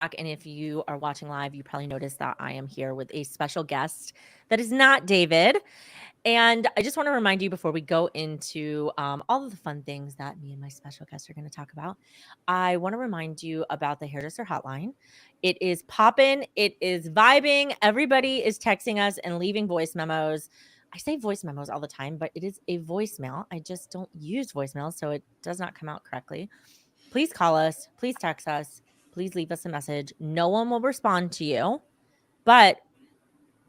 And if you are watching live, you probably noticed that I am here with a special guest that is not David. And I just want to remind you before we go into all of the fun things that me and my special guest are going to talk about, I want to remind you about the hairdresser hotline. It is popping, it is vibing. Everybody is texting us and leaving voice memos. I say voice memos all the time, but it is a voicemail. I just don't use voicemails, so it does not come out correctly. Please call us, please text us, please leave us a message. No one will respond to you, but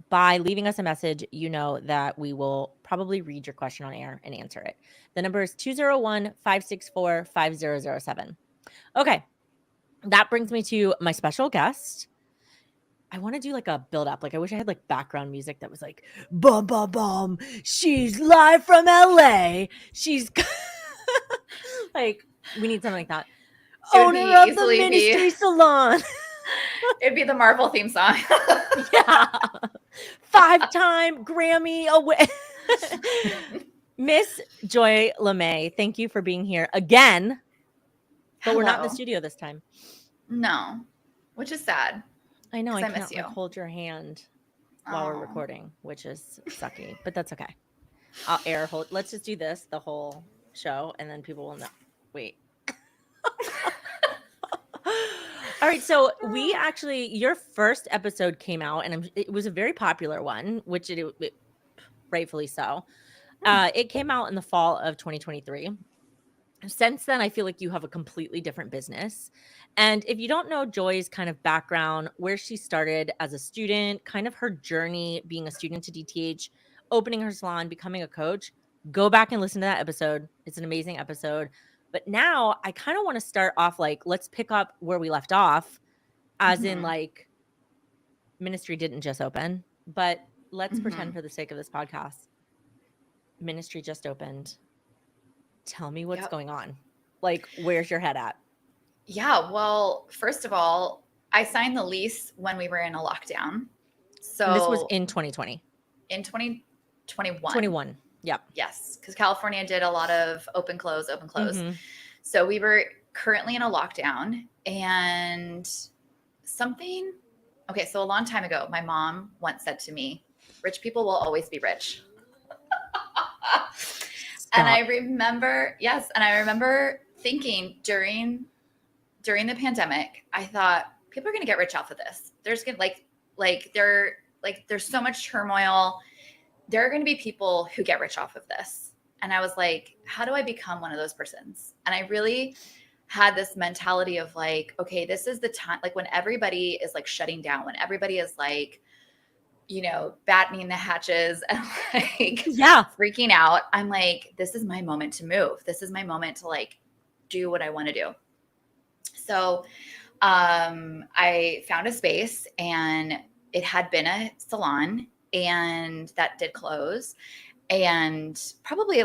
by leaving us a message, you know that we will probably read your question on air and answer it. The number is 201-564-5007. Okay, that brings me to my special guest. I want to do like a build up. Like I wish I had like background music that was like bum bum bum. She's live from LA. She's like we need something like that. It would Owner be of the easily Ministry be Salon. it'd be the Marvel theme song. Yeah. 5-time Grammy away. Miss Joy LeMay, thank you for being here again. But we're not in the Hello. studio this time. No, which is sad. I know I 'Cause I can't miss like you. hold your hand while we're Oh. recording, which is sucky, but that's okay. I'll air hold. Let's just do this the whole show and then people will know. Wait. All right, so we actually your first episode came out and it was a very popular one, which it rightfully so. It came out in the fall of 2023. Since then, I feel like you have a completely different business. And if you don't know Joy's kind of background, where she started as a student, kind of her journey being a student to DTH, opening her salon, becoming a coach, go back and listen to that episode. It's an amazing episode. But now I kind of want to start off like, let's pick up where we left off, as in like ministry didn't just open, but let's pretend for the sake of this podcast, ministry just opened. Tell me what's Yep. going on. Like, where's your head at? Yeah, well, first of all, I signed the lease when we were in a lockdown. So And this was in 2020. in 2021. 21. Yep. Yes, because California did a lot of open, close. Mhm. So we were currently in a lockdown and so a long time ago, my mom once said to me, rich people will always be rich. And I remember thinking during the pandemic, I thought people are going to get rich off of this. There's going to there's so much turmoil. There are going to be people who get rich off of this. And I was like, how do I become one of those persons? And I really had this mentality of like, okay, this is the time, like when everybody is like shutting down, when everybody is like, you know, battening the hatches and like freaking out. I'm like, this is my moment to move. This is my moment to like do what I want to do. So I found a space and it had been a salon and that did close. And probably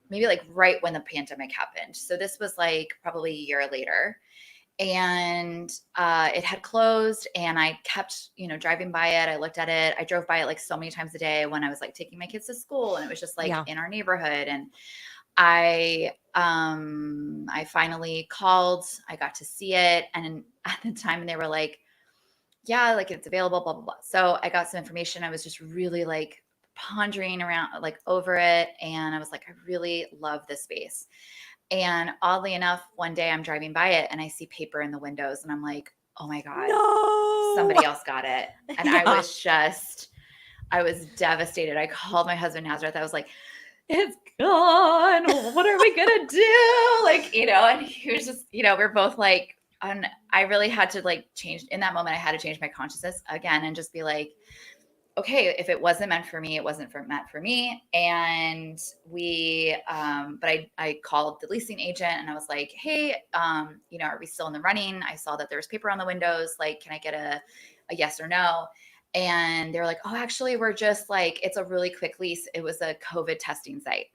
maybe right when the pandemic happened. So this was like probably a year later. And it had closed and I kept, driving by it. I looked at it. I drove by it like so many times a day when I was like taking my kids to school and it was just like in our neighborhood. And I finally called, I got to see it. And at the time they were like, yeah, like it's available, blah, blah, blah. So I got some information. I was just really like pondering around like over it. And I was like, I really love this space. And oddly enough, one day I'm driving by it and I see paper in the windows and I'm like, oh my God, somebody else got it. And I was devastated. I called my husband Nazareth. I was like, it's gone. What are we going to do? Like, and he was just, we're both like, and I really had to like change in that moment. I had to change my consciousness again and just be like, okay, if it wasn't meant for me, it wasn't meant for me. And but I called the leasing agent and I was like, hey, are we still in the running? I saw that there was paper on the windows. Like, can I get a yes or no? And they're like, oh, actually, we're just like, it's a really quick lease. It was a COVID testing site.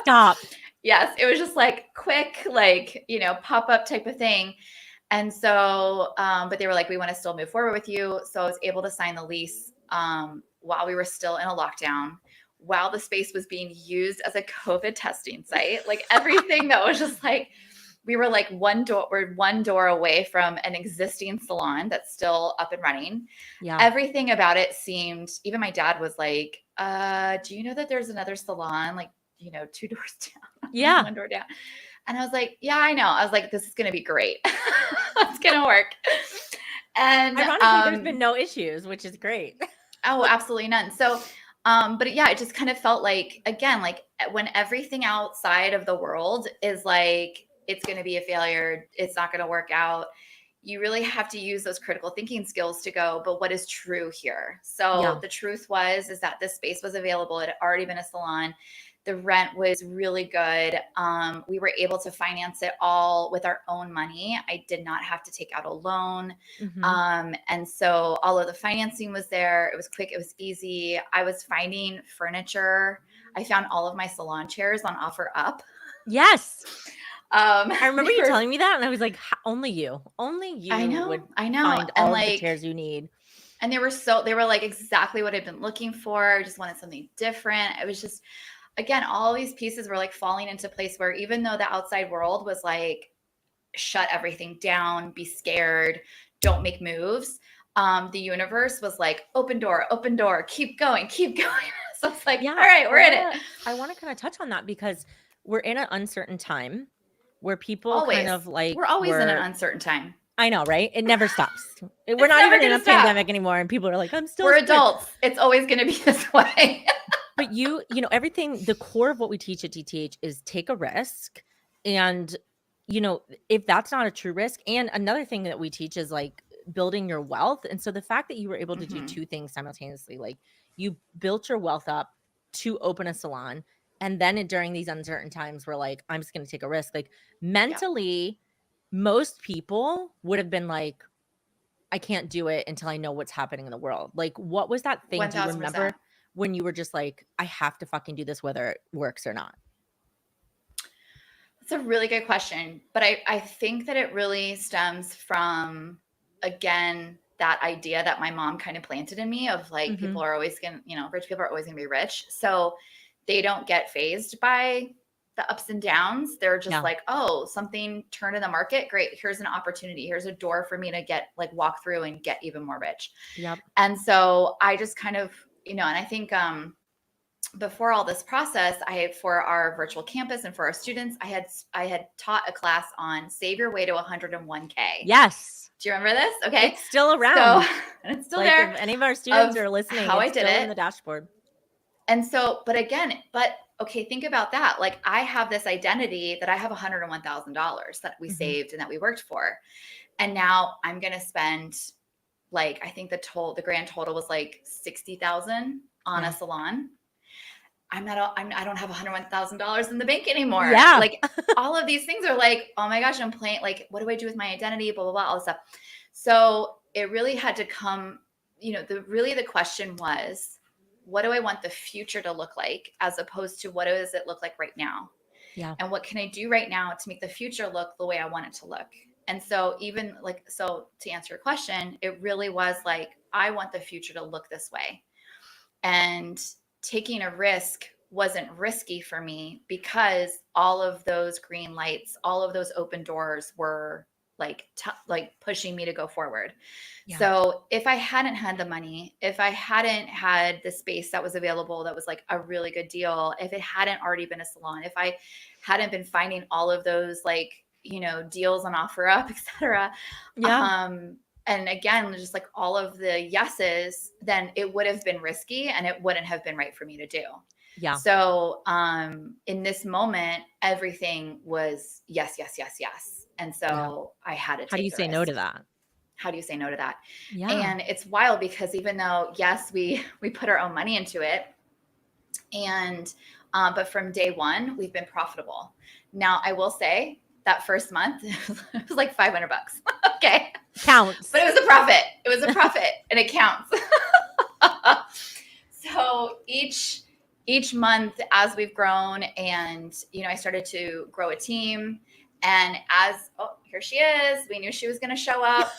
Stop. Yes. It was just like quick, like, pop up type of thing. And so, but they were like, we want to still move forward with you. So I was able to sign the lease while we were still in a lockdown, while the space was being used as a COVID testing site, like everything that was just like, we were like one door away from an existing salon that's still up and running. Yeah. Everything about it seemed, even my dad was like, do you know that there's another salon, like, 2 doors down, Yeah. 1 door down? And I was like, yeah, I know. I was like, this is going to be great. It's going to work. And ironically, there's been no issues, which is great. oh, absolutely none. So, but yeah, it just kind of felt like, again, like when everything outside of the world is like, it's going to be a failure, it's not going to work out, you really have to use those critical thinking skills to go, but what is true here? So the truth is that this space was available. It had already been a salon. The rent was really good. We were able to finance it all with our own money. I did not have to take out a loan. And so all of the financing was there. It was quick. It was easy. I was finding furniture. I found all of my salon chairs on OfferUp. Yes. I remember you telling me that, and I was like, only you I know, would I know. find all And of the like, chairs you need. and they were like exactly what I'd been looking for. I just wanted something different. It was just, again, all these pieces were like falling into place where even though the outside world was like, shut everything down, be scared, don't make moves, the universe was like, open door, keep going. So it's like, all right, we're in it. I want to kind of touch on that because we're in an uncertain time where people Always. kind of like, we're always in an uncertain time. I know, right? It never stops. We're not even in a pandemic anymore, and people are like, I'm still. We're adults. It's always going to be this way. But you know, everything, the core of what we teach at DTH is take a risk. And, if that's not a true risk, and another thing that we teach is like building your wealth. And so the fact that you were able to do two things simultaneously, like you built your wealth up to open a salon. And then during these uncertain times, we're like, I'm just going to take a risk. Like mentally, most people would have been like, I can't do it until I know what's happening in the world. Like, what was that thing? 1000%. Do you remember when you were just like, I have to fucking do this, whether it works or not? That's a really good question. But I think that it really stems from, again, that idea that my mom kind of planted in me of like, people are always going to, rich people are always going to be rich. So they don't get phased by the ups and downs. They're just like, oh, something turned in the market. Great. Here's an opportunity. Here's a door for me to get like walk through and get even more rich. Yep. And so I just kind of, and I think before all this process, for our virtual campus and for our students, I had taught a class on Save Your Way to 101K. Yes. Do you remember this? Okay. It's still around. So, and it's still like there. If any of our students are listening, how it's I did still it in the dashboard. And so, okay, think about that. Like I have this identity that I have $101,000 that we saved and that we worked for. And now I'm going to spend like, I think the grand total was like 60,000 on a salon. I don't have $101,000 in the bank anymore. Yeah. Like all of these things are like, oh my gosh, I'm playing, like, what do I do with my identity? Blah, blah, blah, all this stuff. So it really had to come, the question was, what do I want the future to look like as opposed to what does it look like right now? Yeah. And what can I do right now to make the future look the way I want it to look? And so to answer your question, it really was like, I want the future to look this way. And taking a risk wasn't risky for me because all of those green lights, all of those open doors were like pushing me to go forward. Yeah. So if I hadn't had the money, if I hadn't had the space that was available, that was like a really good deal, if it hadn't already been a salon, if I hadn't been finding all of those deals on OfferUp, et cetera. Yeah. And again, just like all of the yeses, then it would have been risky and it wouldn't have been right for me to do. Yeah. So in this moment, everything was yes, yes, yes, yes. And so I had to take How do you say no to that? How do you say no to that? Yeah. And it's wild because even though, yes, we put our own money into it, and but from day one, we've been profitable. Now, I will say that first month, it was like $500. Okay. Counts. But it was a profit. It was a profit and it counts. So each month as we've grown and, I started to grow a team, and here she is. We knew she was going to show up.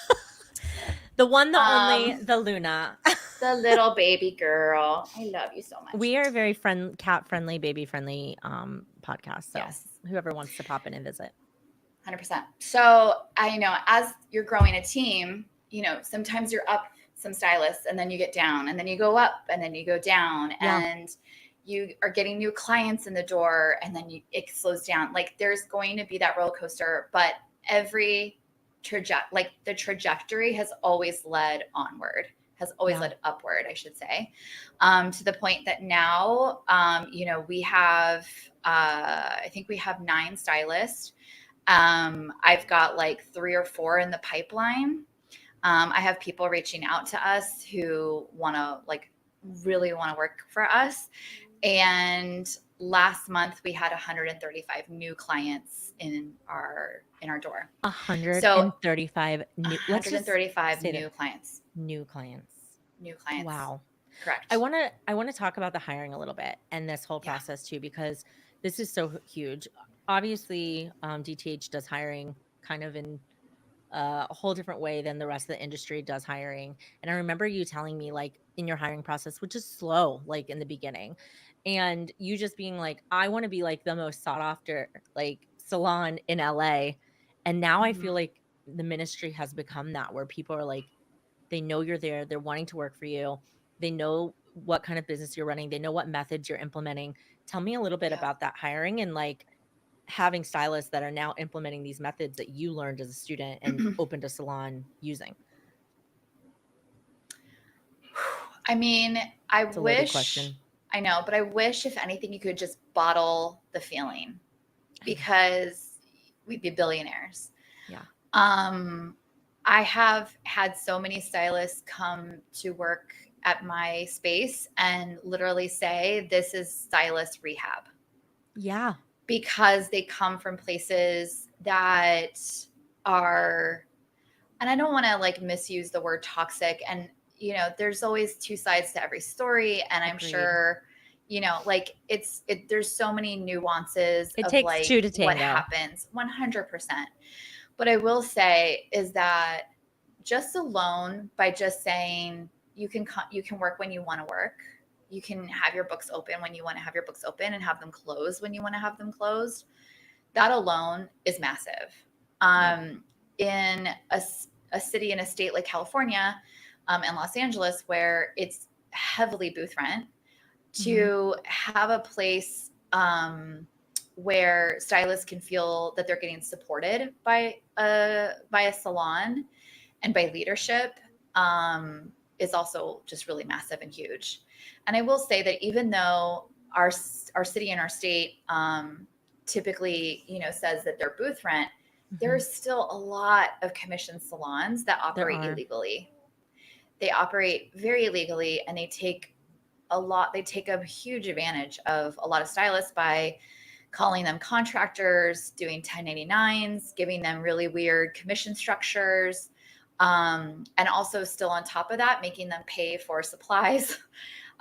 The one, the only, the Luna. The little baby girl. I love you so much. We are a very cat friendly, baby friendly podcast. So yes. Whoever wants to pop in and visit. 100%. So I know as you're growing a team, sometimes you're up some stylists and then you get down and then you go up and then you go down and you are getting new clients in the door and then it slows down. Like there's going to be that roller coaster, but the trajectory has always led onward, has always led upward, I should say, to the point that now, we have, I think we have 9 stylists. I've got like 3 or 4 in the pipeline. I have people reaching out to us who really want to work for us. And last month we had 135 new clients in our door. 135 new. 135 new clients. New clients. Wow. Correct. I want to talk about the hiring a little bit and this whole process too, because this is so huge. Obviously, DTH does hiring kind of in a whole different way than the rest of the industry does hiring. And I remember you telling me like in your hiring process, which is slow, like in the beginning, and you just being like, I want to be like the most sought after like salon in LA. And now I feel like the ministry has become that, where people are like, they know you're there, they're wanting to work for you, they know what kind of business you're running, they know what methods you're implementing. Tell me a little bit about that hiring and like having stylists that are now implementing these methods that you learned as a student and opened a salon using. I mean, I It's a wish, loaded question. I know, but I wish if anything, you could just bottle the feeling, because we'd be billionaires. Yeah. I have had so many stylists come to work at my space and literally say, this is stylist rehab. Yeah. Because they come from places that are, and I don't want to like misuse the word toxic, and there's always 2 sides to every story, and I'm sure there's so many nuances It of takes like 2 to tango. What happens. 100%. But I will say is that just alone by just saying you can work when you want to work, you can have your books open when you want to have your books open and have them closed when you want to have them closed, that alone is massive. In a city in a state like California, and Los Angeles, where it's heavily booth rent, to have a place where stylists can feel that they're getting supported by a salon and by leadership is also just really massive and huge. And I will say that even though our city and our state typically, says that they're booth rent, there's still a lot of commissioned salons that operate illegally. They operate very illegally, and they take a huge advantage of a lot of stylists by calling them contractors, doing 1099s, giving them really weird commission structures, and also still on top of that, making them pay for supplies,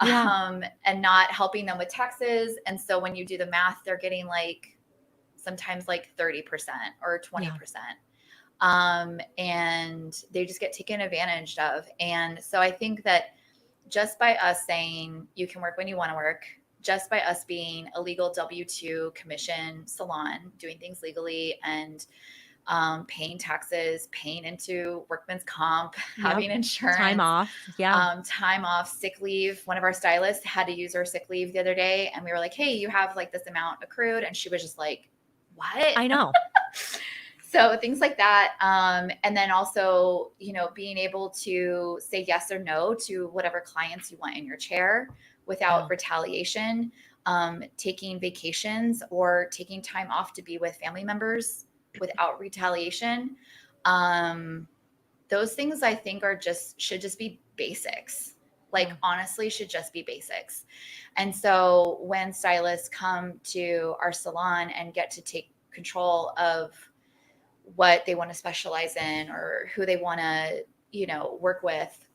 and not helping them with taxes. And so when you do the math, they're getting like sometimes like 30% or 20%. And they just get taken advantage of. And so I think that just by us saying you can work when you want to work, just by us being a legal W-2 commission salon, doing things legally and paying taxes, paying into workman's comp, having insurance, time off, time off, sick leave. One of our stylists had to use her sick leave the other day, and we were like, hey, you have like this amount accrued. And she was just like, what? I know. So things like that. And then also, being able to say yes or no to whatever clients you want in your chair without retaliation, taking vacations or taking time off to be with family members without retaliation. Those things I think should just be basics. Like honestly, should just be basics. And so when stylists come to our salon and get to take control of what they want to specialize in or who they want to, work with,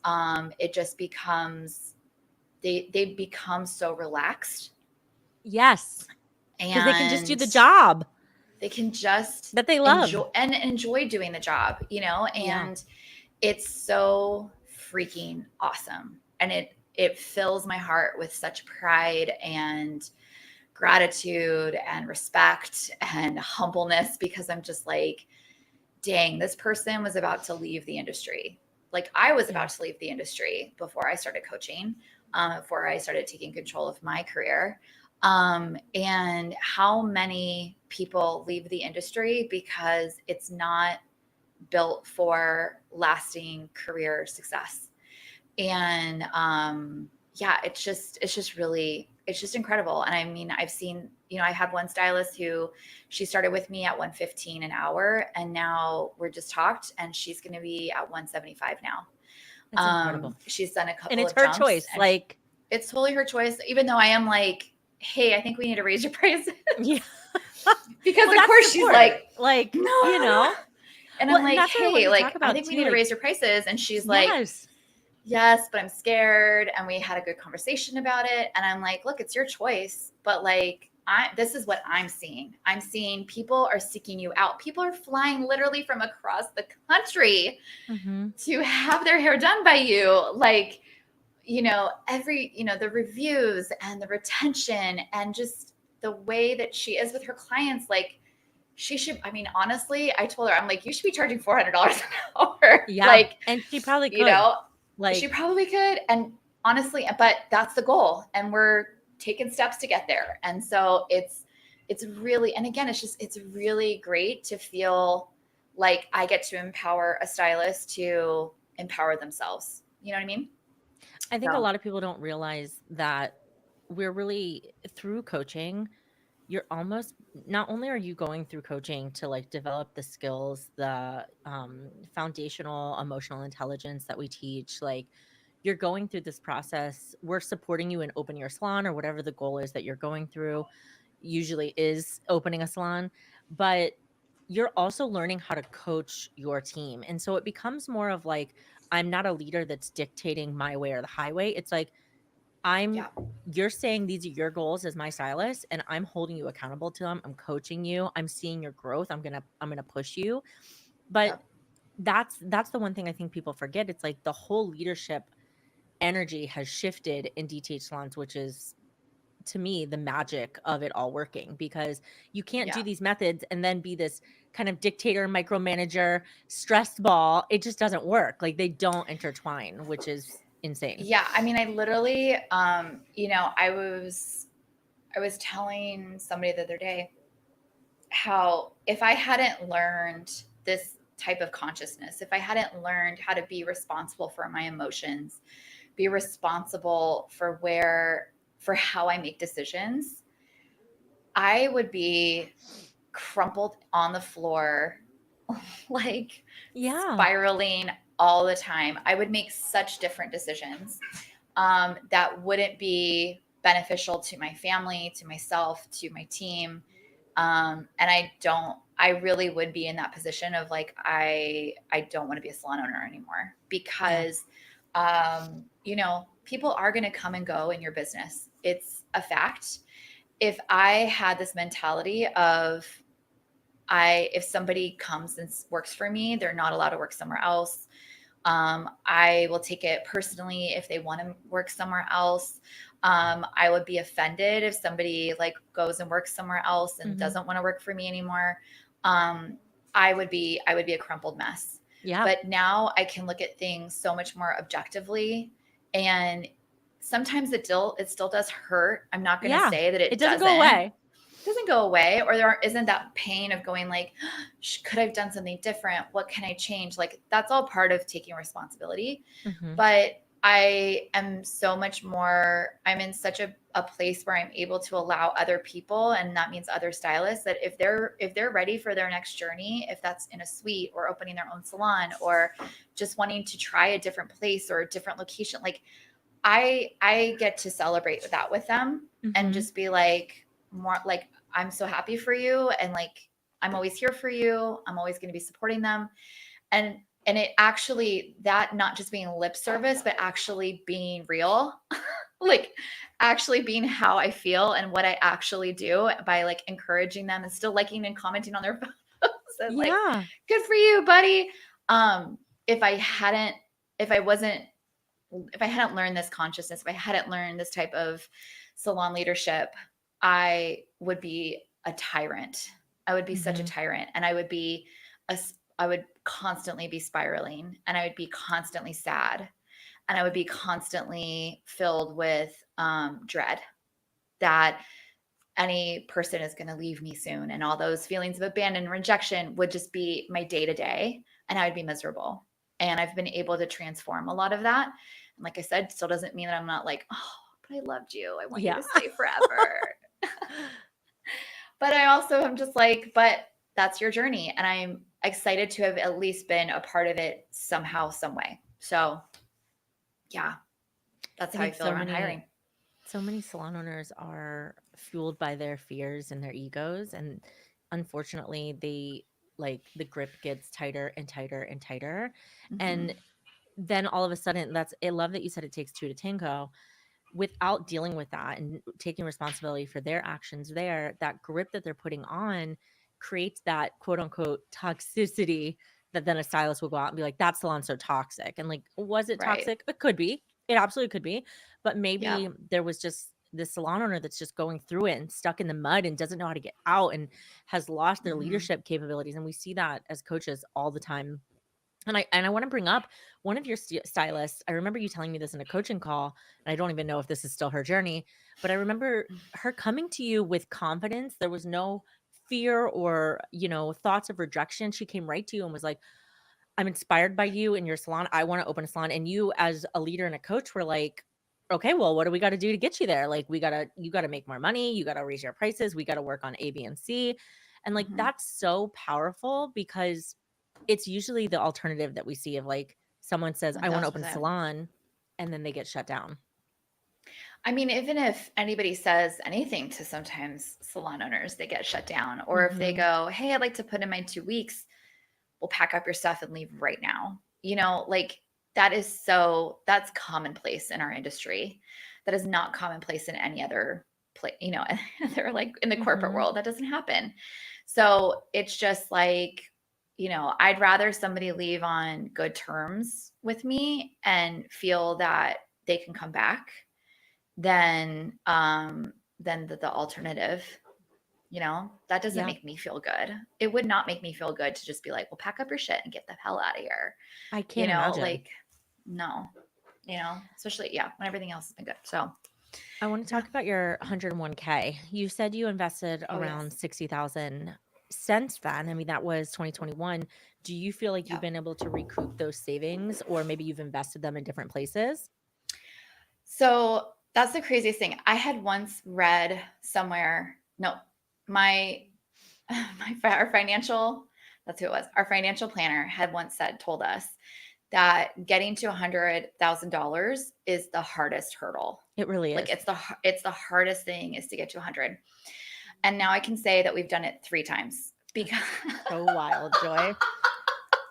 it just becomes, they become so relaxed. Yes. And because they can just do the job. They can just that they love enjoy doing the job, and it's so freaking awesome. And it fills my heart with such pride and gratitude and respect and humbleness, because I'm just like, dang, this person was about to leave the industry. Like I was about to leave the industry before I started coaching, before I started taking control of my career. And how many people leave the industry because it's not built for lasting career success. And yeah, it's just really, it's just incredible. And I mean, I've seen, I had one stylist who, she started with me at 115 an hour, and now we're just talked, and she's going to be at 175 now. That's incredible. She's done a couple And it's of her jumps, choice. and Like, it's totally her choice, even though I am like, hey, I think we need to raise your prices. yeah. Because Well, of course she's like, no, no. And Well, I'm and like, that's what I wanted hey, to like, talk about I think we too, need to like, raise your prices. And she's like, yes. yes, but I'm scared. And we had a good conversation about it. And I'm like, look, it's your choice. But like, this is what I'm seeing. I'm seeing people are seeking you out. People are flying literally from across the country to have their hair done by you. Like, the reviews and the retention and just the way that she is with her clients, like, she should, I mean, honestly, I told her, I'm like, you should be charging $400 an hour. Yeah. Like, and she probably could. Like, she probably could. And honestly, but that's the goal. And we're taking steps to get there. And so it's really, and again, it's really great to feel like I get to empower a stylist to empower themselves. You know what I mean? I think a lot of people don't realize that we're really, through coaching, you're almost, not only are you going through coaching to like develop the skills, the foundational emotional intelligence that we teach, like you're going through this process. We're supporting you in opening your salon or whatever the goal is that you're going through, usually is opening a salon, but you're also learning how to coach your team. And so it becomes more of like, I'm not a leader that's dictating my way or the highway. It's like, you're saying these are your goals as my stylist, and I'm holding you accountable to them. I'm coaching you. I'm seeing your growth. I'm going to push you. But that's the one thing I think people forget. It's like the whole leadership energy has shifted in DTH salons, which is, to me, the magic of it all working, because you can't do these methods and then be this kind of dictator, micromanager, stress ball. It just doesn't work. Like they don't intertwine, which is insane. Yeah. I mean, I literally, I was telling somebody the other day how if I hadn't learned this type of consciousness, if I hadn't learned how to be responsible for my emotions, be responsible for how I make decisions, I would be crumpled on the floor, like spiraling all the time. I would make such different decisions that wouldn't be beneficial to my family, to myself, to my team. And I really would be in that position of like, I don't want to be a salon owner anymore, because, people are going to come and go in your business. It's a fact. If I had this mentality of, if somebody comes and works for me, they're not allowed to work somewhere else. I will take it personally if they want to work somewhere else. I would be offended if somebody like goes and works somewhere else and doesn't want to work for me anymore. I would be a crumpled mess. Yeah. But now I can look at things so much more objectively, and sometimes it still does hurt. I'm not going to say that it doesn't go away. It doesn't go away, or there isn't that pain of going like, could I have done something different? What can I change? Like that's all part of taking responsibility. But I am so much more, I'm in such a place where I'm able to allow other people, and that means other stylists, that if they're ready for their next journey, if that's in a suite or opening their own salon or just wanting to try a different place or a different location, like I get to celebrate that with them and just be like, more like, I'm so happy for you. And like, I'm always here for you. I'm always going to be supporting them. And it actually, that not just being lip service, but actually being real, like actually being how I feel and what I actually do by like encouraging them and still liking and commenting on their photos and like, good for you, buddy. If I hadn't learned this consciousness, if I hadn't learned this type of salon leadership, I would be a tyrant. I would be such a tyrant, and I would constantly be spiraling, and I would be constantly sad, and I would be constantly filled with dread that any person is going to leave me soon, and all those feelings of abandon and rejection would just be my day to day, and I would be miserable. And I've been able to transform a lot of that. And like I said, still doesn't mean that I'm not like, oh, but I loved you. I want you Yeah. to stay forever. But I also am just like, but that's your journey. And I'm excited to have at least been a part of it somehow, some way. So yeah, that's how I feel around hiring. So many salon owners are fueled by their fears and their egos. And unfortunately, the grip gets tighter and tighter and tighter. And then all of a sudden, I love that you said it takes two to tango. Without dealing with that and taking responsibility for their actions there, that grip that they're putting on creates that quote unquote toxicity that then a stylist will go out and be like, that salon's so toxic. And like, was it Right. toxic? It could be. It absolutely could be. But maybe Yeah. there was just this salon owner that's just going through it and stuck in the mud and doesn't know how to get out and has lost their leadership capabilities. And we see that as coaches all the time. And I want to bring up one of your stylists. I remember you telling me this in a coaching call, and I don't even know if this is still her journey, but I remember her coming to you with confidence. There was no fear or, thoughts of rejection. She came right to you and was like, I'm inspired by you and your salon. I want to open a salon. And you, as a leader and a coach, were like, okay, well, what do we got to do to get you there? Like, you got to make more money. You got to raise your prices. We got to work on A, B, and C. And like, that's so powerful because it's usually the alternative that we see of like someone says, I want to open a 1000%. salon, and then they get shut down. I mean, even if anybody says anything to sometimes salon owners, they get shut down. Or if they go, hey, I'd like to put in my 2 weeks, we'll pack up your stuff and leave right now. Like that's commonplace in our industry. That is not commonplace in any other place, they're like in the corporate world, that doesn't happen. So it's just like, I'd rather somebody leave on good terms with me and feel that they can come back than the alternative. That doesn't make me feel good. It would not make me feel good to just be like, well, pack up your shit and get the hell out of here. I can't imagine. Like, no, especially, when everything else has been good. So I want to talk about your 101K. You said you invested around yes. 60,000 since then. I mean, that was 2021. Do you feel like you've been able to recoup those savings, or maybe you've invested them in different places? So that's the craziest thing. I had once read somewhere, our financial, that's who it was. Our financial planner had once told us that getting to $100,000 is the hardest hurdle. It really is. Like it's the hardest thing is to get to 100. And now I can say that we've done it 3 times because so wild, Joy.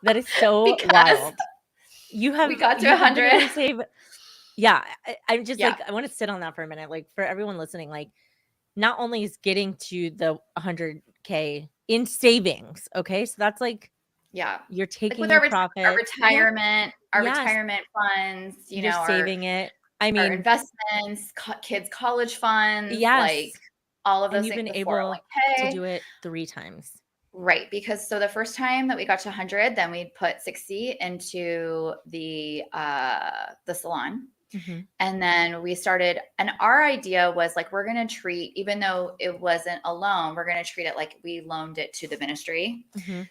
That is so wild. We got to 100. Save. Yeah. I'm just like, I want to sit on that for a minute. Like for everyone listening, like not only is getting to the 100K in savings. Okay. So that's like, you're taking with your profit, our retirement funds, you're saving it. I mean, our investments, kids' college funds, like all of those things. You've been able to do it 3 times. Right. Because so the first time that we got to 100, then we put 60 into the salon. And then we started, and our idea was like, we're going to treat, even though it wasn't a loan, we're going to treat it like we loaned it to the ministry.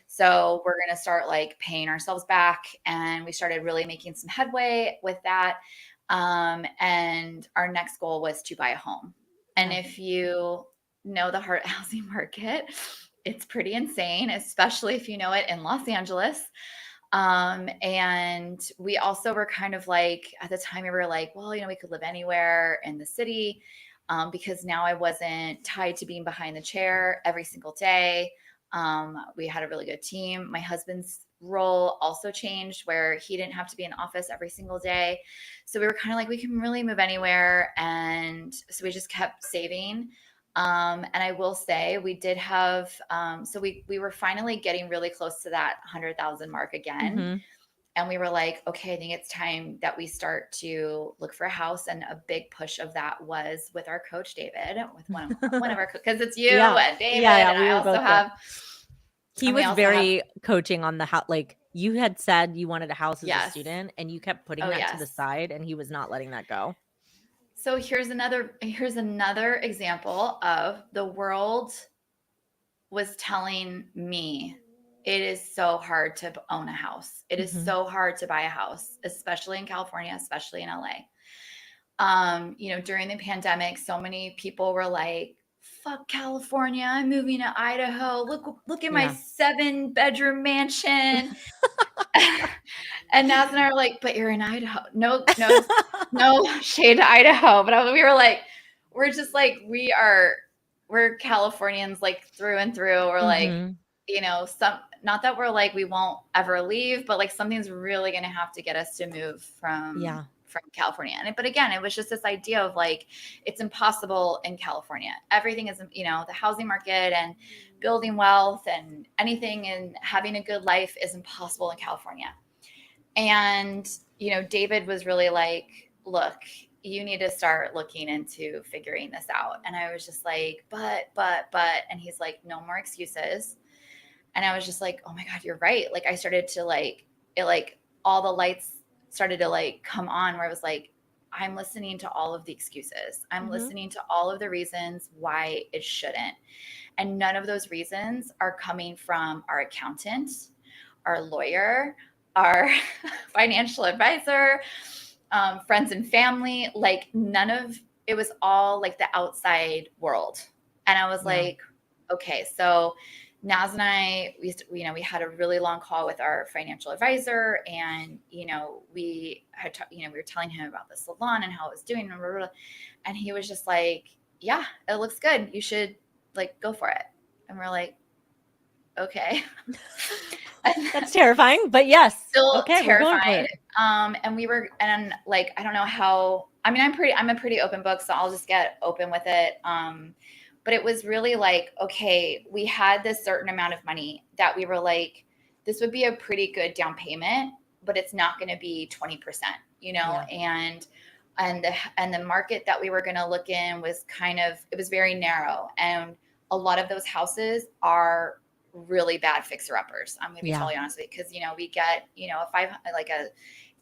So we're going to start like paying ourselves back. And we started really making some headway with that. And our next goal was to buy a home. And if you know the housing market, it's pretty insane, especially if you know it in Los Angeles. And we also were kind of like, at the time we were like, well, we could live anywhere in the city, because now I wasn't tied to being behind the chair every single day. We had a really good team. My husband's role also changed where he didn't have to be in office every single day. So we were kind of like, we can really move anywhere. And so we just kept saving. And I will say we did have, so we were finally getting really close to that 100,000 mark again. And we were like, okay, I think it's time that we start to look for a house. And a big push of that was with our coach, David, with one of our, because it's you and David. And we I were also both have, he and we was also have, very coaching on the house. Like you had said you wanted a house as a yes. student and you kept putting Oh, that to yes. the side and he was not letting that go. So here's another example of the world was telling me it is so hard to own a house. It is so hard to buy a house, especially in California, especially in LA. You know, during the pandemic, so many people were like, fuck California, I'm moving to Idaho. Look at my 7-bedroom mansion. And Naz and I are like, but you're in Idaho. No shade to Idaho. But we were like, we're just like, we're Californians like through and through. We're like, you know, not that we're like, we won't ever leave, but like something's really going to have to get us to move from California. But again, it was just this idea of like, it's impossible in California. Everything is, you know, the housing market and building wealth and anything and having a good life is impossible in California. And, you know, David was really like, look, you need to start looking into figuring this out. And I was just like, but, and he's like, no more excuses. And I was just like, oh my God, you're right. Like I started to like, it like all the lights started to like come on where I was like, I'm listening to all of the excuses. I'm listening to all of the reasons why it shouldn't. And none of those reasons are coming from our accountant, our lawyer, our financial advisor, friends and family. Like none of it was all like the outside world. And I was like, okay, so Naz and I, we had a really long call with our financial advisor, and you know, we were telling him about the salon and how it was doing, and he was just like, "Yeah, it looks good. You should like go for it." And we're like, "Okay." That's terrifying, but yes, still okay, terrified. And like, I don't know how. I mean, I'm a pretty open book, so I'll just get open with it. But it was really like, okay, we had this certain amount of money that we were like, this would be a pretty good down payment, but it's not going to be 20%, you know? Yeah. And the market that we were going to look in was it was very narrow. And a lot of those houses are really bad fixer-uppers. I'm going to be totally honest with you, because, you know, we get, you know, a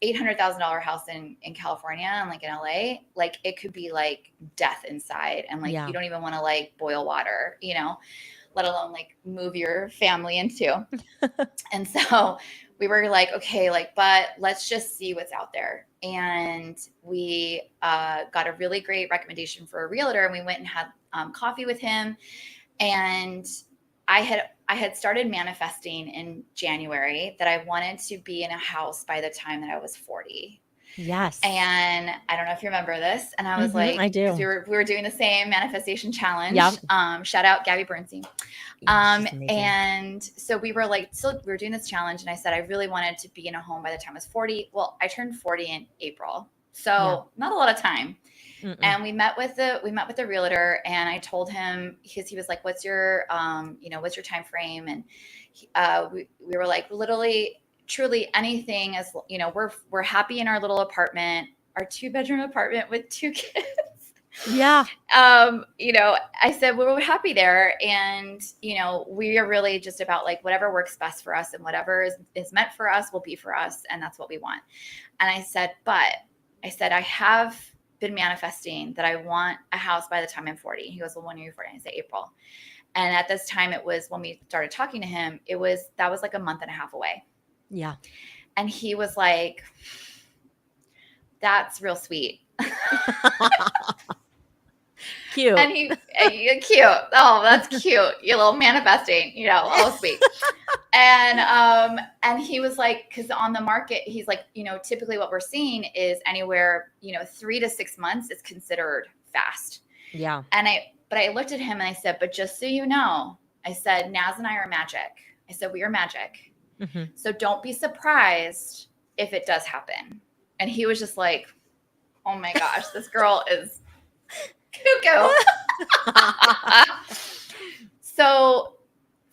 $800,000 house in California and like in LA, like it could be like death inside. And like, you don't even want to like boil water, you know, let alone like move your family into. And so we were like, okay, like, but let's just see what's out there. And we got a really great recommendation for a realtor, and we went and had coffee with him. And I had started manifesting in January that I wanted to be in a house by the time that I was 40. Yes. And I don't know if you remember this. And I was like, I do. We were doing the same manifestation challenge. Yep. Shout out Gabby Bernstein. And so we were like, we were doing this challenge, and I said I really wanted to be in a home by the time I was 40. Well, I turned 40 in April, so not a lot of time. And we met with the realtor, and I told him, because he was like, what's your time frame? And we were like, literally, truly anything, as you know, we're happy in our little apartment, our 2-bedroom apartment with 2 kids. Yeah. You know, I said, well, we're happy there. And, you know, we are really just about like whatever works best for us, and whatever is meant for us will be for us. And that's what we want. And I said, I have been manifesting that I want a house by the time I'm 40. He goes, well, when are you 40? I said, April. And at this time, it was, when we started talking to him, that was like a month and a half away. Yeah. And he was like, that's real sweet. Cute. And cute. Oh, that's cute. You little manifesting, you know, oh, sweet. And he was like, because on the market, he's like, you know, typically what we're seeing is anywhere, you know, 3 to 6 months is considered fast. Yeah. But I looked at him and I said, but just so you know, I said, Naz and I are magic. I said, we are magic. Mm-hmm. So don't be surprised if it does happen. And he was just like, oh my gosh, this girl is cuckoo. So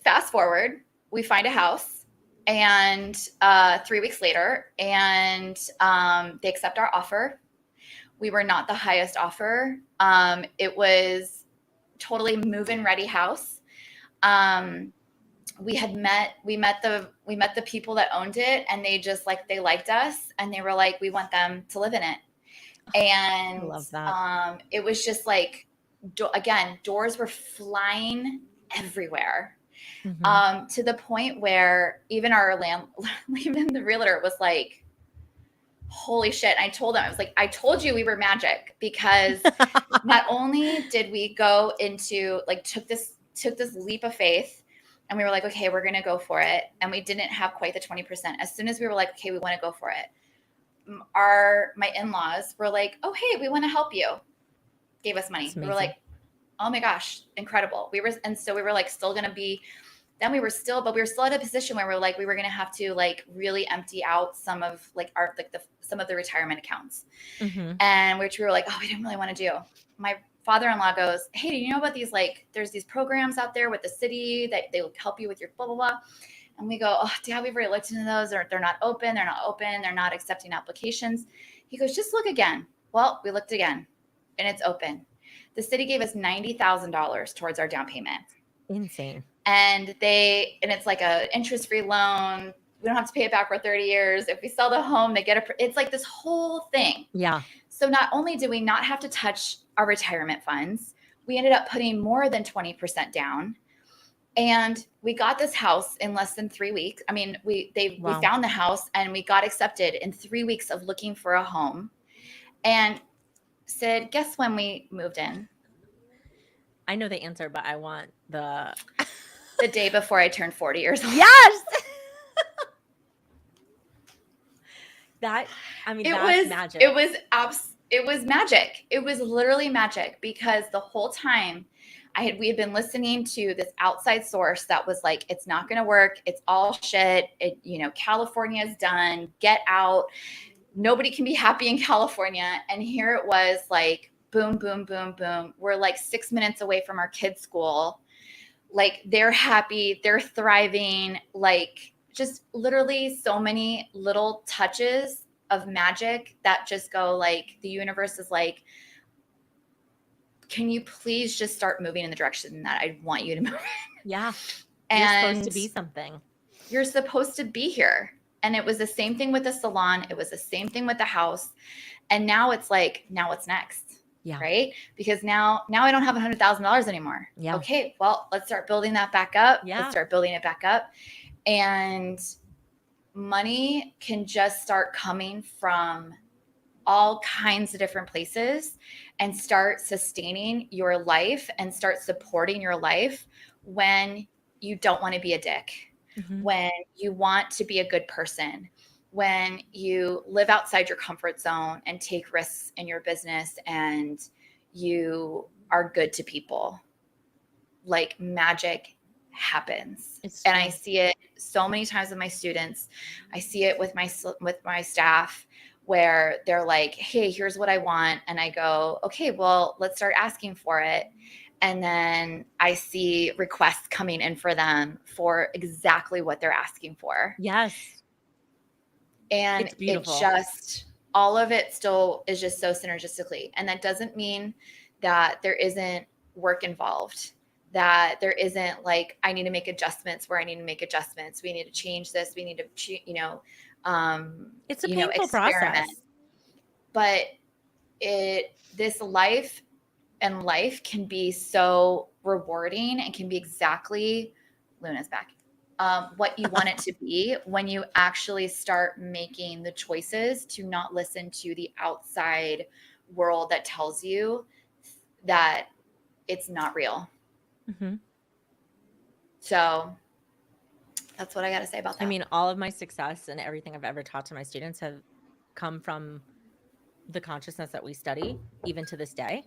fast forward, we find a house, And 3 weeks later, and they accept our offer. We were not the highest offer. It was totally move-in ready house. We met the people that owned it, and they liked us, and they were like, we want them to live in it. And I love that. it was just like, again, doors were flying everywhere. Mhm. To the point where even even the realtor was like, holy shit. I told them, I was like, I told you we were magic, because not only did we go into like took this leap of faith, and we were like, okay, we're gonna go for it, and we didn't have quite the 20%. As soon as we were like, okay, we want to go for it, my in-laws were like, oh hey, we want to help you, gave us money. We were like, oh my gosh, incredible. So we were like still gonna be, then we were still at a position where we were gonna have to like really empty out some of like our some of the retirement accounts. Mm-hmm. And which we were like, oh, we didn't really want to do. My father-in-law goes, hey, do you know about these, like, there's these programs out there with the city that they will help you with your blah, blah, blah. And we go, oh, Dad, we've already looked into those. They're not open. They're not accepting applications. He goes, just look again. Well, we looked again, and it's open. The city gave us $90,000 towards our down payment. Insane. And it's like a interest-free loan. We don't have to pay it back for 30 years. If we sell the home, it's like this whole thing. Yeah. So not only did we not have to touch our retirement funds, we ended up putting more than 20% down. And we got this house in less than 3 weeks. I mean, we found the house, and we got accepted in 3 weeks of looking for a home. And Sid, guess when we moved in? I know the answer, but I want the day before I turned 40 years old. Yes. That's magic. It was magic. It was literally magic, because the whole time we had been listening to this outside source that was like, it's not going to work. It's all shit. California is done. Get out. Nobody can be happy in California. And here it was like, boom, boom, boom, boom. We're like 6 minutes away from our kids' school. Like, they're happy. They're thriving. Like, just literally so many little touches of magic that just go like, the universe is like, can you please just start moving in the direction that I want you to move in? Yeah. And you're supposed to be something. You're supposed to be here. And it was the same thing with the salon. It was the same thing with the house. And now it's like, now what's next? Yeah. Right? Because now I don't have $100,000 anymore. Yeah. Okay, well, let's start building that back up. Yeah. Let's start building it back up. And money can just start coming from all kinds of different places, and start sustaining your life and start supporting your life when you don't want to be a dick, Mm-hmm. when you want to be a good person, when you live outside your comfort zone and take risks in your business, and you are good to people. Like, magic happens. And I see it so many times with my students. I see it with my staff, where they're like, hey, here's what I want. And I go, okay, well, let's start asking for it. And then I see requests coming in for them for exactly what they're asking for. Yes. And it's beautiful. All of it still is just so synergistically. And that doesn't mean that there isn't work involved, that there isn't like, I need to make adjustments where I need to make adjustments. We need to change this. We need to, it's a painful process. But this life can be so rewarding, and can be exactly, Luna's back, what you want it to be, when you actually start making the choices to not listen to the outside world that tells you that it's not real. Mm-hmm. So that's what I got to say about that. I mean, all of my success and everything I've ever taught to my students have come from the consciousness that we study, even to this day.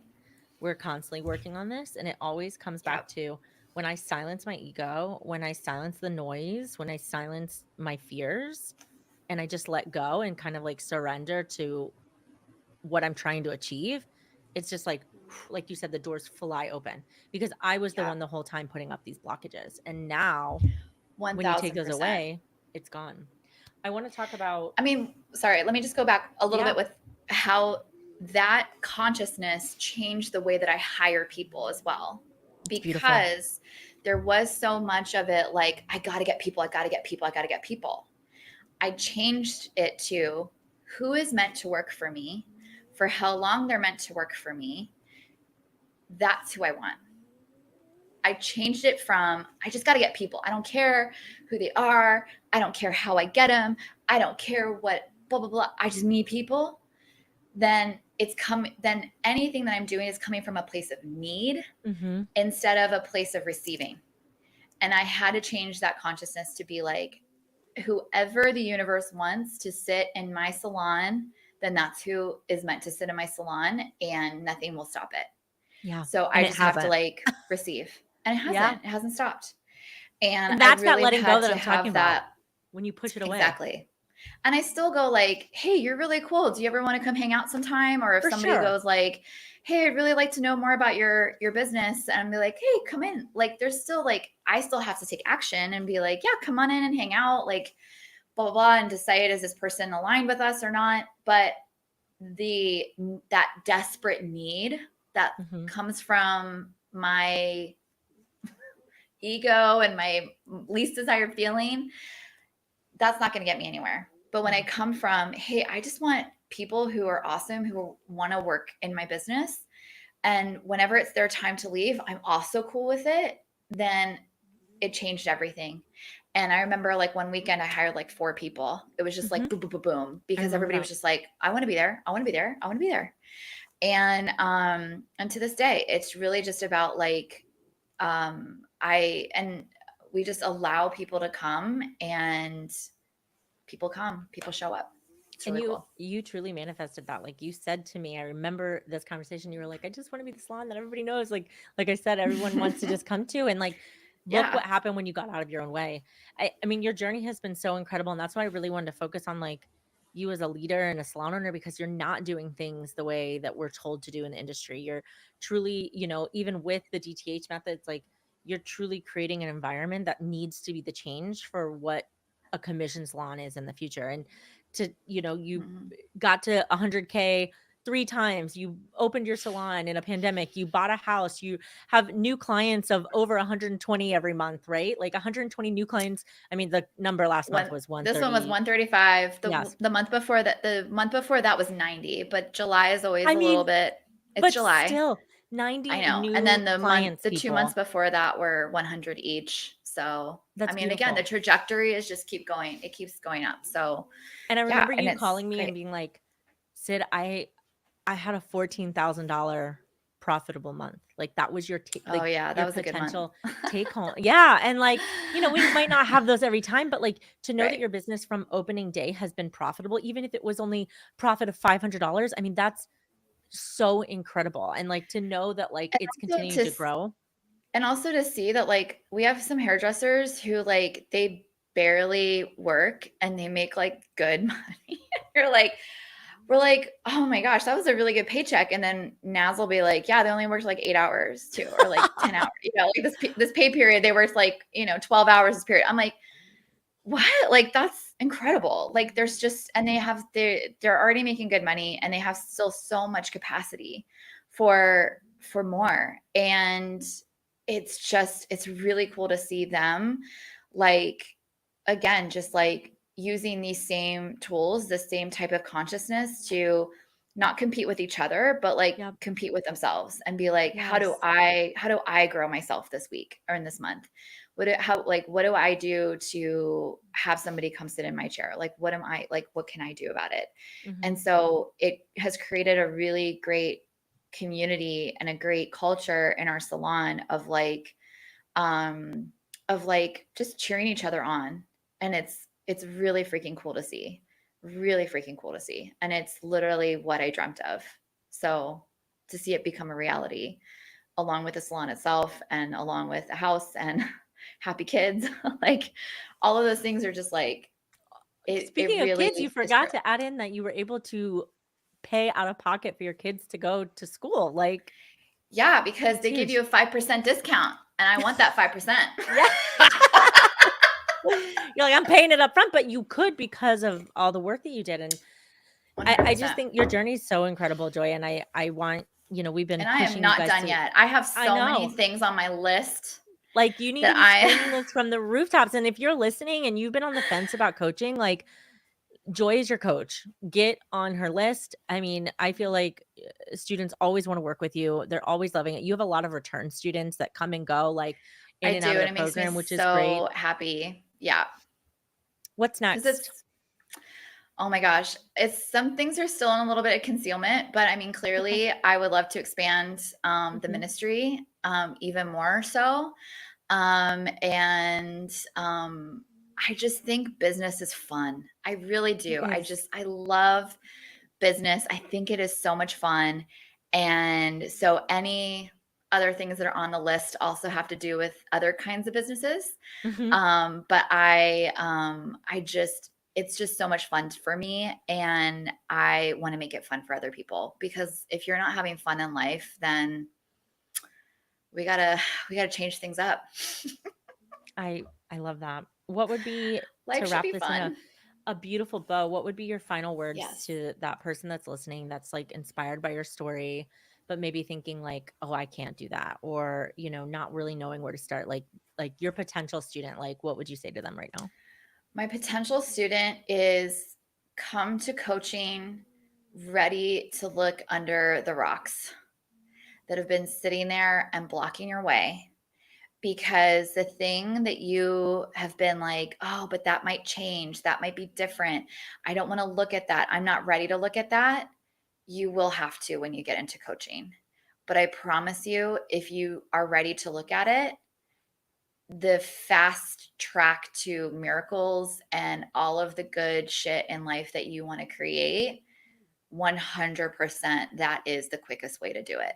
We're constantly working on this, and it always comes back to when I silence my ego, when I silence the noise, when I silence my fears, and I just let go and kind of like surrender to what I'm trying to achieve. It's just like you said, the doors fly open, because I was the one the whole time putting up these blockages. And now 1000%. when you take those away, it's gone. I want to talk about, I mean, sorry, let me just go back a little Yeah. bit with how that consciousness changed the way that I hire people as well. it's beautiful. Because there was so much of it like, I got to get people, I got to get people, I got to get people. I changed it to who is meant to work for me, for how long they're meant to work for me. That's who I want. I changed it from, I just got to get people. I don't care who they are. I don't care how I get them. I don't care what, blah, blah, blah. I just need people. Then then anything that I'm doing is coming from a place of need Mm-hmm. instead of a place of receiving. And I had to change that consciousness to be like, whoever the universe wants to sit in my salon, then that's who is meant to sit in my salon, and nothing will stop it. Yeah. So And I it just have to hasn't. like receive. And it hasn't. Yeah. It hasn't stopped. And that's I that really letting go had that to I'm have talking about. that. When you push it away. Exactly. And I still go like, hey, you're really cool. Do you ever want to come hang out sometime? Or if For somebody sure. goes like, hey, I'd really like to know more about your business, and be like, hey, come in. Like, there's still like, I still have to take action and be like, yeah, come on in and hang out, like blah, blah, blah, and decide, is this person aligned with us or not? But that desperate need that Mhm. comes from my ego and my least desired feeling, that's not going to get me anywhere. But when I come from, hey, I just want people who are awesome, who want to work in my business, and whenever it's their time to leave, I'm also cool with it, then it changed everything. And I remember like one weekend I hired like 4 people. It was just like boom, boom, boom, boom, because remember everybody that. was just like, I want to be there. I want to be there. I want to be there. And to this day, it's really just about like, we just allow people to come, and people come, people show up. It's And really cool. you truly manifested that. Like you said to me, I remember this conversation. You were like, I just want to be the salon that everybody knows. Like I said, everyone wants to just come to, and like, look Yeah. what happened when you got out of your own way. I mean, your journey has been so incredible. And that's why I really wanted to focus on like you as a leader and a salon owner, because you're not doing things the way that we're told to do in the industry. You're truly, even with the DTH methods, like you're truly creating an environment that needs to be the change for what a commission salon is in the future. And you got to 100K 3 times, you opened your salon in a pandemic, you bought a house, you have new clients of over 120 every month, right? Like 120 new clients. I mean, the number last month was 130. This one was 135. Yes. The month before that was 90, but July is always a little bit. It's but July. Still 90 I know. new And then clients, the 2 months before that were 100 each. So That's I mean, beautiful. again, the trajectory is just keep going. It keeps going up. So And I remember you it's calling me great. and being like, Sid, I had a $14,000 profitable month. Like that was your Oh yeah, that your was a good potential month. take home. Yeah. And like, we might not have those every time, but like to know that Right. your business from opening day has been profitable, even if it was only profit of $500, I mean, that's so incredible. And like to know that like it's also continuing to grow. And also to see that like we have some hairdressers who like they barely work and they make like good money. We're like, oh my gosh, that was a really good paycheck. And then Naz will be like, yeah, they only worked like 8 hours too, or like 10 hours. Like this pay period, they worked like 12 hours this period. I'm like, what? Like that's incredible. Like there's just, and they're already making good money, and they have still so much capacity for more. And it's really cool to see them like, again, just like using these same tools, the same type of consciousness to not compete with each other, but like compete with themselves and be like, how do I grow myself this week or in this month? What do I do to have somebody come sit in my chair? Like, what can I do about it? And so it has created a really great community and a great culture in our salon of just cheering each other on. And it's really freaking cool to see. Really freaking cool to see. And it's literally what I dreamt of. So to see it become a reality, along with the salon itself and along with a house and happy kids, like all of those things are just like Speaking of kids, you forgot to add in that you were able to pay out of pocket for your kids to go to school. Like, yeah, because they give you a 5% discount, and I want that 5%. Yeah. You're like, I'm paying it up front, but you could because of all the work that you did. And I just 100%. think your journey is so incredible, Joy. And I want, we've been And I am pushing you not guys done to, yet. I have I so many know. things on my list Like, you need that to be screaming this from the rooftops. And if you're listening and you've been on the fence about coaching, like, Joy is your coach. Get on her list. I mean, I feel like students always want to work with you. They're always loving it. You have a lot of return students that come and go, like, in I and do, out of and the it makes me program, which is great. so happy. Yeah. What's Because next? oh my gosh, some things are still in a little bit of concealment, but I mean, clearly, I would love to expand the Mhm. ministry even more so. I just think business is fun. I really do. It is. I love business. I think it is so much fun. And so any other things that are on the list also have to do with other kinds of businesses. Mhm. But it's just so much fun for me, and I want to make it fun for other people, because if you're not having fun in life, then we gotta change things up. I love that. What would be, Life to should wrap be this in fun. a beautiful bow, what would be your final words Yes. to that person that's listening, that's like inspired by your story, but maybe thinking like, oh, I can't do that, or not really knowing where to start, like your potential student, like what would you say to them right now? My potential student is come to coaching ready to look under the rocks that have been sitting there and blocking your way. Because the thing that you have been like, oh, but that might change, that might be different, I don't want to look at that, I'm not ready to look at that, you will have to when you get into coaching. But I promise you, if you are ready to look at it, the fast track to miracles and all of the good shit in life that you want to create, 100% that is the quickest way to do it.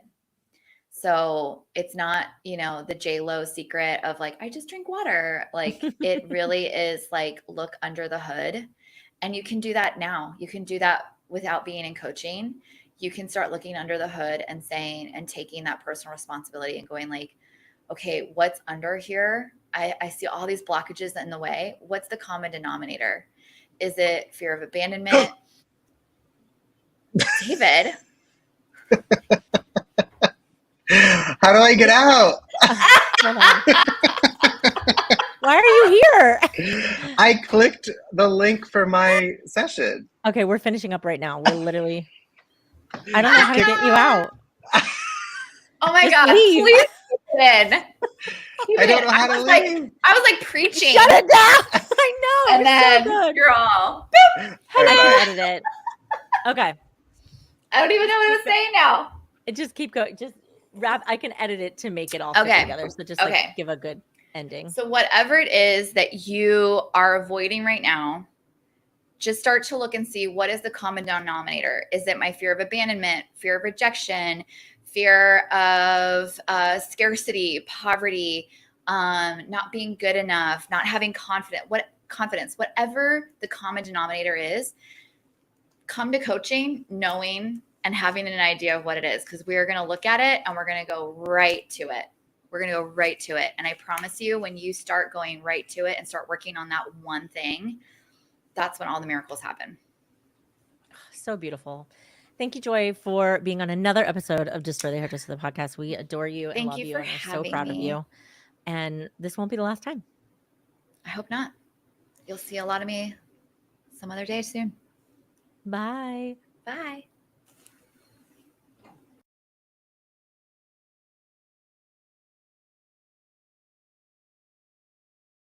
So it's not, the J-Lo secret of like, I just drink water. Like, it really is like, look under the hood. And you can do that now. You can do that without being in coaching. You can start looking under the hood and saying, and taking that personal responsibility and going like, okay, what's under here? I see all these blockages in the way. What's the common denominator? Is it fear of abandonment? David. How do I get out? Hold on. Why are you here? I clicked the link for my session. Okay, we're finishing up right now. We're literally, I don't know how to get you out. Oh my Just God, leave. please keep it. I don't know how to leave. I was like preaching. Shut it down. I know. And it's then so good. you're all, I can edit it. Okay. I don't even know what I was saying now. Just keep going. Just wrap. I can edit it to make it all fit Okay. together. So just Okay. give a good ending. So whatever it is that you are avoiding right now, just start to look and see, what is the common denominator? Is it my fear of abandonment, fear of rejection, fear of scarcity, poverty, not being good enough, not having confidence, whatever the common denominator is, come to coaching knowing and having an idea of what it is, because we are going to look at it and we're going to go right to it. We're going to go right to it. And I promise you, when you start going right to it and start working on that one thing, that's when all the miracles happen. So beautiful. Thank you, Joy, for being on another episode of Destroy the Hairdresser, the podcast. We adore you and love you, and we're so proud of you. And this won't be the last time. I hope not. You'll see a lot of me some other day soon. Bye. Bye.